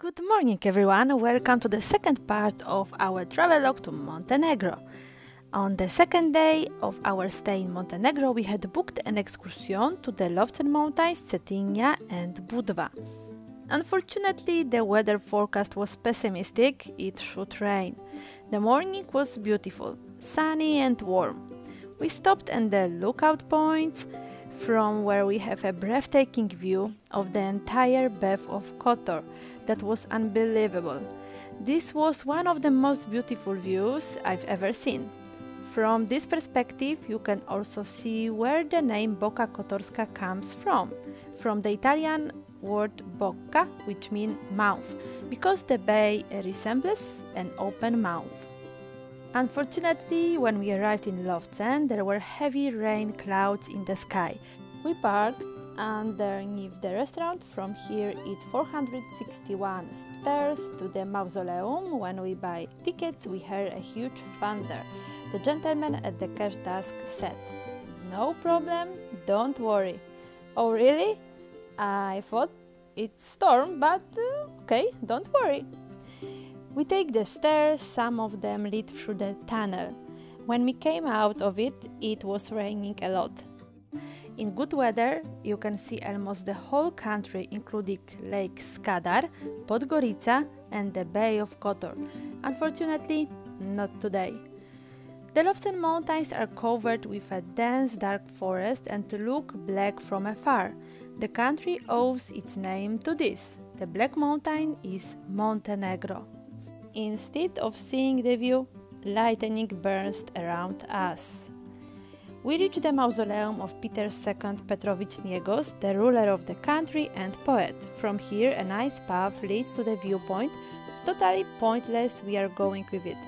Good morning everyone, welcome to the second part of our travelogue to Montenegro. On the second day of our stay in Montenegro we had booked an excursion to the Lovcen mountains, Cetynia and Budva. Unfortunately the weather forecast was pessimistic, it should rain. The morning was beautiful, sunny and warm. We stopped at the lookout points from where we have a breathtaking view of the entire Bath of Kotor. That was unbelievable. This was one of the most beautiful views I've ever seen. From this perspective, you can also see where the name Bocca Kotorska comes from the Italian word bocca, which means mouth, because the bay resembles an open mouth. Unfortunately, when we arrived in Lovcen, there were heavy rain clouds in the sky. We parked underneath the restaurant. From here it's 461 stairs to the mausoleum. When we buy tickets we heard a huge thunder. The gentleman at the cash desk said, "No problem, don't worry." Oh really? I thought it's storm, but okay, don't worry. We take the stairs, some of them lead through the tunnel. When we came out of it, it was raining a lot. In good weather, you can see almost the whole country, including Lake Skadar, Podgorica and the Bay of Kotor. Unfortunately, not today. The Lovcen mountains are covered with a dense dark forest and look black from afar. The country owes its name to this. The black mountain is Montenegro. Instead of seeing the view, lightning burst around us. We reached the mausoleum of Peter II Petrovich Niegos, the ruler of the country and poet. From here a nice path leads to the viewpoint. Totally pointless, we are going with it.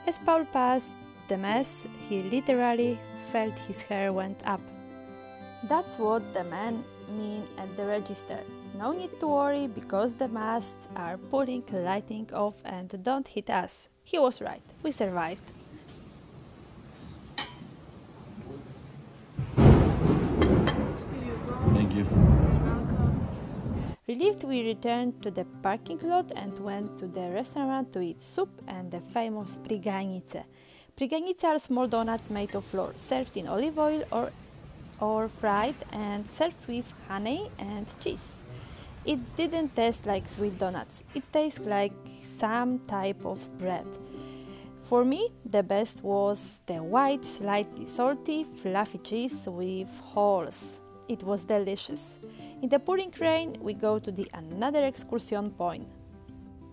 As Paul passed the mass, he literally felt his hair went up. That's what the men mean at the register. No need to worry, because the masts are pulling lighting off and don't hit us. He was right, we survived. Thank you. Relieved, we returned to the parking lot and went to the restaurant to eat soup and the famous priganice. Priganice are small donuts made of flour, served in olive oil or fried and served with honey and cheese. It didn't taste like sweet donuts, it tastes like some type of bread. For me, the best was the white, slightly salty, fluffy cheese with holes. It was delicious. In the pouring rain, we go to another excursion point.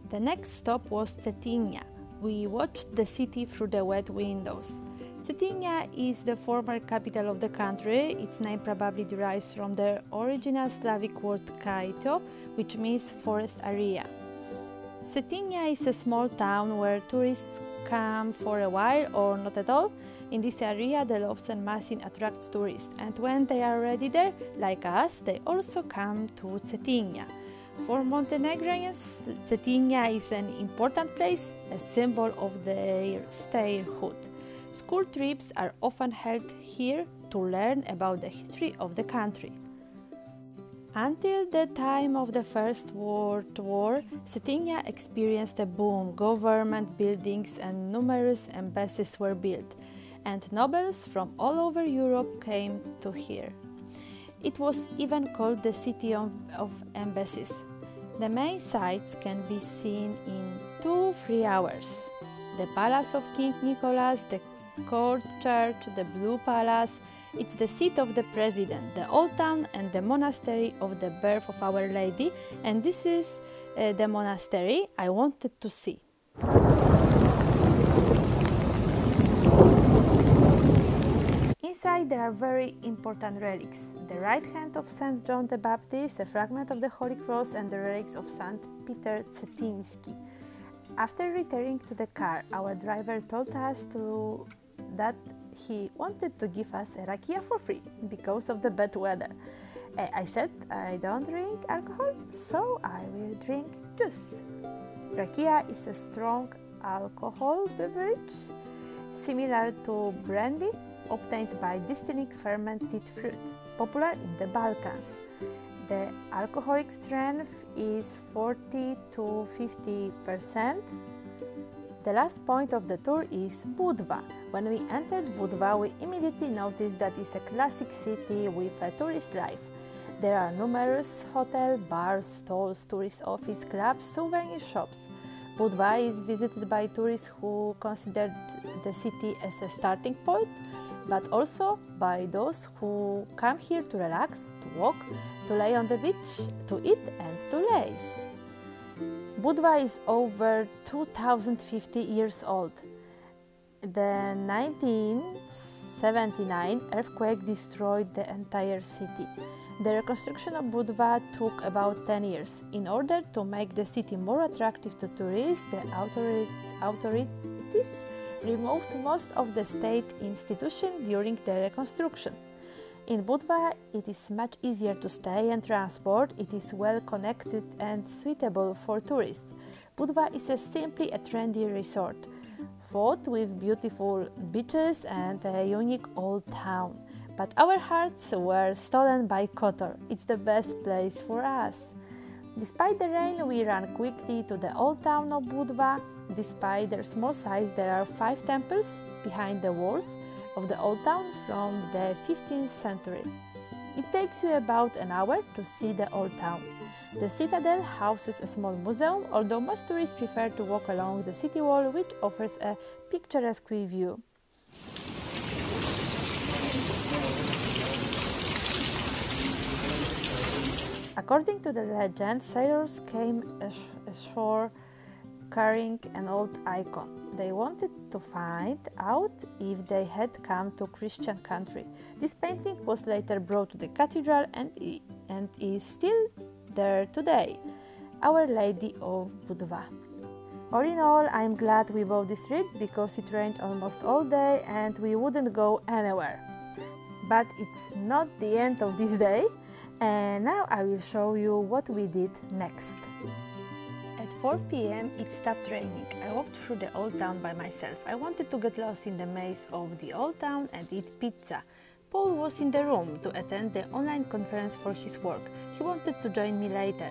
The next stop was Cetynia. We watched the city through the wet windows. Cetynia is the former capital of the country. Its name probably derives from the original Slavic word kaito, which means forest area. Cetynia is a small town where tourists come for a while or not at all. In this area, the Lovcen Masin attracts tourists, and when they are already there, like us, they also come to Cetynia. For Montenegrins, Cetynia is an important place, a symbol of their statehood. School trips are often held here to learn about the history of the country. Until the time of the First World War, Cetynia experienced a boom. Government buildings and numerous embassies were built, and nobles from all over Europe came to here. It was even called the City of Embassies. The main sights can be seen in 2-3 hours. The Palace of King Nicholas, the Court Church, the Blue Palace. It's the seat of the president, the old town and the monastery of the birth of Our Lady, and this is the monastery I wanted to see. Inside there are very important relics. The right hand of St. John the Baptist, a fragment of the Holy Cross and the relics of St. Peter Cetyński. After returning to the car, our driver told us that he wanted to give us a rakia for free because of the bad weather. I said I don't drink alcohol, so I will drink juice. Rakia is a strong alcohol beverage similar to brandy, obtained by distilling fermented fruit, popular in the Balkans. The alcoholic strength is 40 to 50%. The last point of the tour is Budva. When we entered Budva, we immediately noticed that it's a classic city with a tourist life. There are numerous hotels, bars, stalls, tourist office, clubs, souvenir shops. Budva is visited by tourists who consider the city as a starting point, but also by those who come here to relax, to walk, to lay on the beach, to eat and to laze. Budva is over 2050 years old. The 1979 earthquake destroyed the entire city. The reconstruction of Budva took about 10 years. In order to make the city more attractive to tourists, the authorities removed most of the state institutions during the reconstruction. In Budva, it is much easier to stay and transport. It is well connected and suitable for tourists. Budva is simply a trendy resort, filled with beautiful beaches and a unique old town. But our hearts were stolen by Kotor. It's the best place for us. Despite the rain, we ran quickly to the old town of Budva. Despite their small size, there are 5 temples behind the walls of the old town from the 15th century. It takes you about an hour to see the old town. The citadel houses a small museum, although most tourists prefer to walk along the city wall, which offers a picturesque view. According to the legend, sailors came ashore carrying an old icon. They wanted to find out if they had come to Christian country. This painting was later brought to the cathedral and is still there today. Our Lady of Budva. All in all, I'm glad we bought this trip because it rained almost all day and we wouldn't go anywhere. But it's not the end of this day, and now I will show you what we did next. At 4 p.m. it stopped raining. I walked through the old town by myself. I wanted to get lost in the maze of the old town and eat pizza. Paul was in the room to attend the online conference for his work. He wanted to join me later.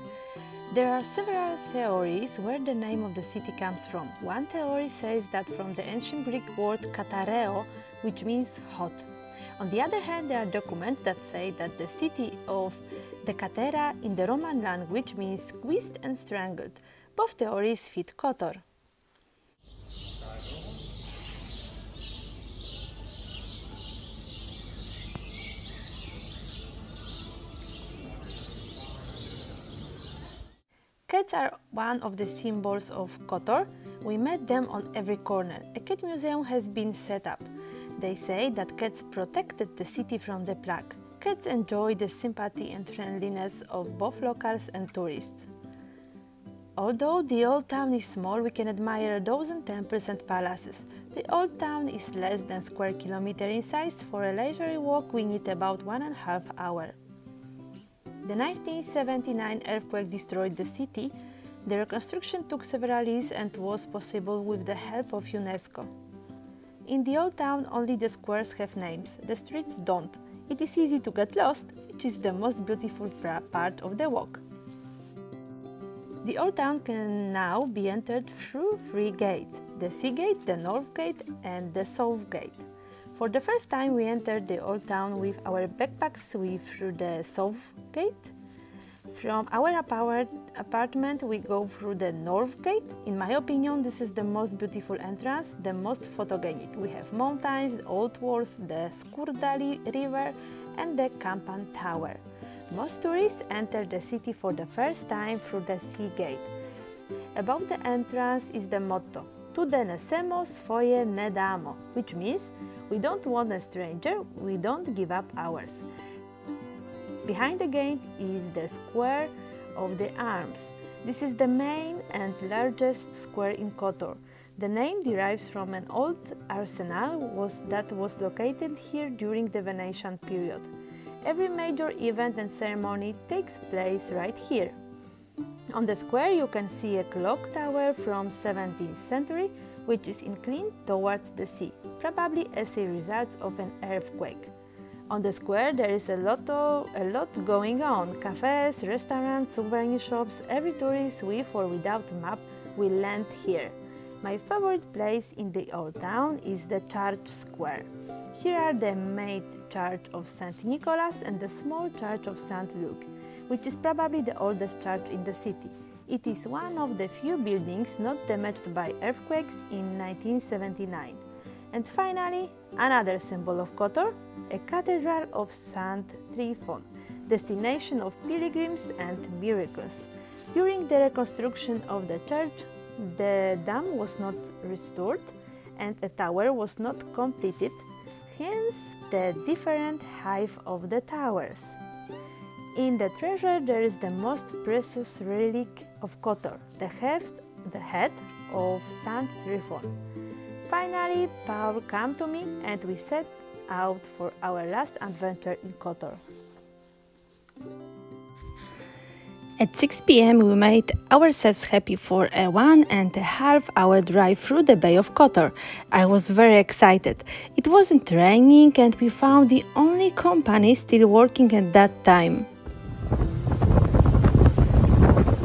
There are several theories where the name of the city comes from. One theory says that from the ancient Greek word katareo, which means hot. On the other hand, there are documents that say that the city of the Catera in the Roman language means squeezed and strangled. Both theories fit Kotor. Cats are one of the symbols of Kotor. We met them on every corner. A cat museum has been set up. They say that cats protected the city from the plague. Cats enjoy the sympathy and friendliness of both locals and tourists. Although the old town is small, we can admire a dozen temples and palaces. The old town is less than square kilometer in size. For a leisurely walk, we need about 1.5 hours. The 1979 earthquake destroyed the city. The reconstruction took several years and was possible with the help of UNESCO. In the old town, only the squares have names, the streets don't. It is easy to get lost, which is the most beautiful part of the walk. The old town can now be entered through 3 gates, the Sea Gate, the North Gate and the South Gate. For the first time we entered the old town with our backpacks through the South Gate. From our apartment we go through the North Gate. In my opinion, this is the most beautiful entrance, the most photogenic. We have mountains, old walls, the Skurdali River and the Kampan Tower. Most tourists enter the city for the first time through the Sea Gate. Above the entrance is the motto, Tu denesemo svoje ne damo, which means we don't want a stranger, we don't give up ours. Behind the gate is the Square of the Arms. This is the main and largest square in Kotor. The name derives from an old arsenal that was located here during the Venetian period. Every major event and ceremony takes place right here. On the square you can see a clock tower from 17th century, which is inclined towards the sea, probably as a result of an earthquake. On the square there is a lot going on. Cafes, restaurants, souvenir shops. Every tourist with or without a map will land here. My favorite place in the old town is the church square. Here are the main church of St. Nicholas and the small church of St. Luke, which is probably the oldest church in the city. It is one of the few buildings not damaged by earthquakes in 1979. And finally, another symbol of Kotor, a cathedral of St. Tryphon, destination of pilgrims and miracles. During the reconstruction of the church, the dam was not restored and a tower was not completed, hence the different height of the towers. In the treasure there is the most precious relic of Kotor, the head of St. Tryphon. Finally, Paul came to me and we set out for our last adventure in Kotor. At 6 p.m. we made ourselves happy for a 1.5 hour drive through the Bay of Kotor. I was very excited. It wasn't raining and we found the only company still working at that time.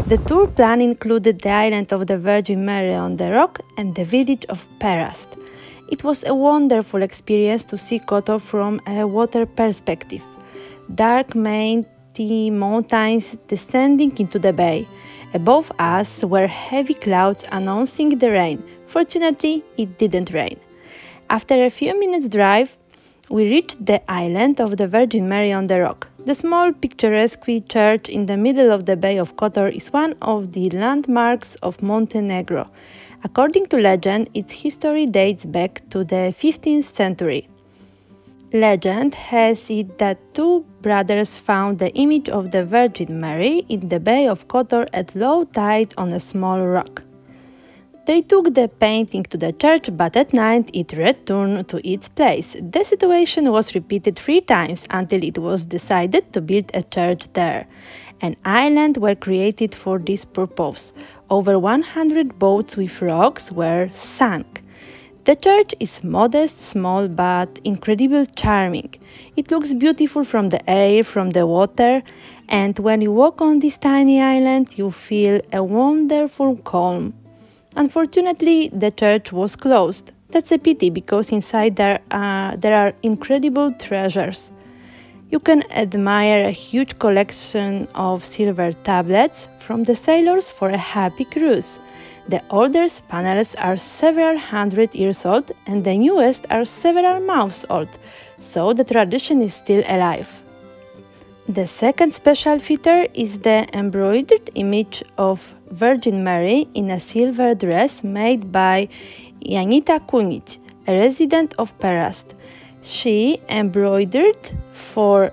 The tour plan included the island of the Virgin Mary on the rock and the village of Perast. It was a wonderful experience to see Kotor from a water perspective. Dark mighty mountains descending into the bay. Above us were heavy clouds announcing the rain. Fortunately, it didn't rain. After a few minutes' drive, we reached the island of the Virgin Mary on the rock. The small picturesque church in the middle of the Bay of Kotor is one of the landmarks of Montenegro. According to legend, its history dates back to the 15th century. Legend has it that two brothers found the image of the Virgin Mary in the Bay of Kotor at low tide on a small rock. They took the painting to the church, but at night it returned to its place. The situation was repeated 3 times until it was decided to build a church there. An island were created for this purpose. Over 100 boats with rocks were sunk. The church is modest, small, but incredibly charming. It looks beautiful from the air, from the water, and when you walk on this tiny island, you feel a wonderful calm. Unfortunately, the church was closed. That's a pity because inside there are incredible treasures. You can admire a huge collection of silver tablets from the sailors for a happy cruise. The oldest panels are several hundred years old and the newest are several months old, so the tradition is still alive. The second special feature is the embroidered image of Virgin Mary in a silver dress made by Janita Kunic, a resident of Perast. She embroidered for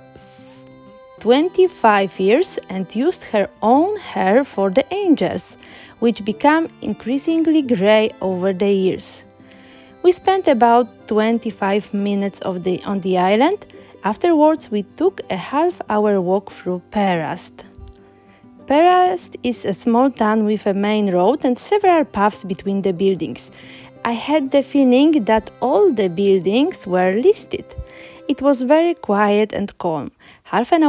25 years and used her own hair for the angels, which became increasingly grey over the years. We spent about 25 minutes on the island. Afterwards, we took a half-hour walk through Perast. Perast is a small town with a main road and several paths between the buildings. I had the feeling that all the buildings were listed. It was very quiet and calm. Half an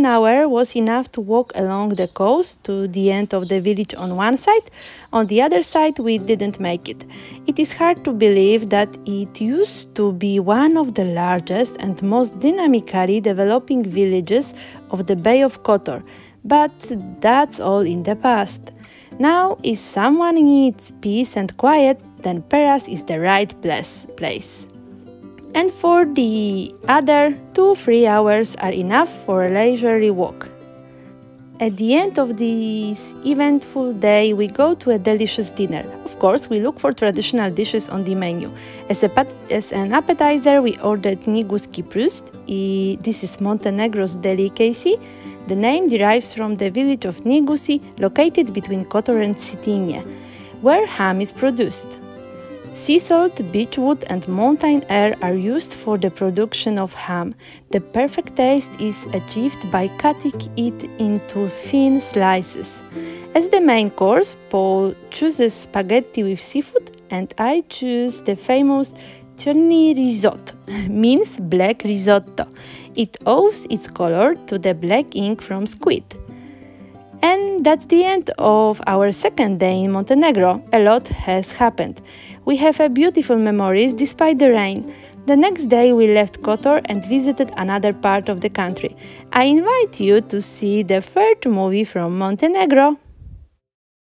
hour was enough to walk along the coast to the end of the village on one side. On the other side, we didn't make it. It is hard to believe that it used to be one of the largest and most dynamically developing villages of the Bay of Kotor, but that's all in the past. Now, if someone needs peace and quiet, then Perast is the right place. And for the other 2-3 hours are enough for a leisurely walk. At the end of this eventful day, we go to a delicious dinner. Of course, we look for traditional dishes on the menu. As an appetizer, we ordered Niguski prust. This is Montenegro's delicacy. The name derives from the village of Nigusi, located between Kotor and Cetynia, where ham is produced. Sea salt, beechwood and mountain air are used for the production of ham. The perfect taste is achieved by cutting it into thin slices. As the main course, Paul chooses spaghetti with seafood and I choose the famous Czerny risotto means black risotto. It owes its color to the black ink from squid. And that's the end of our second day in Montenegro. A lot has happened. We have beautiful memories despite the rain. The next day we left Kotor and visited another part of the country. I invite you to see the third movie from Montenegro.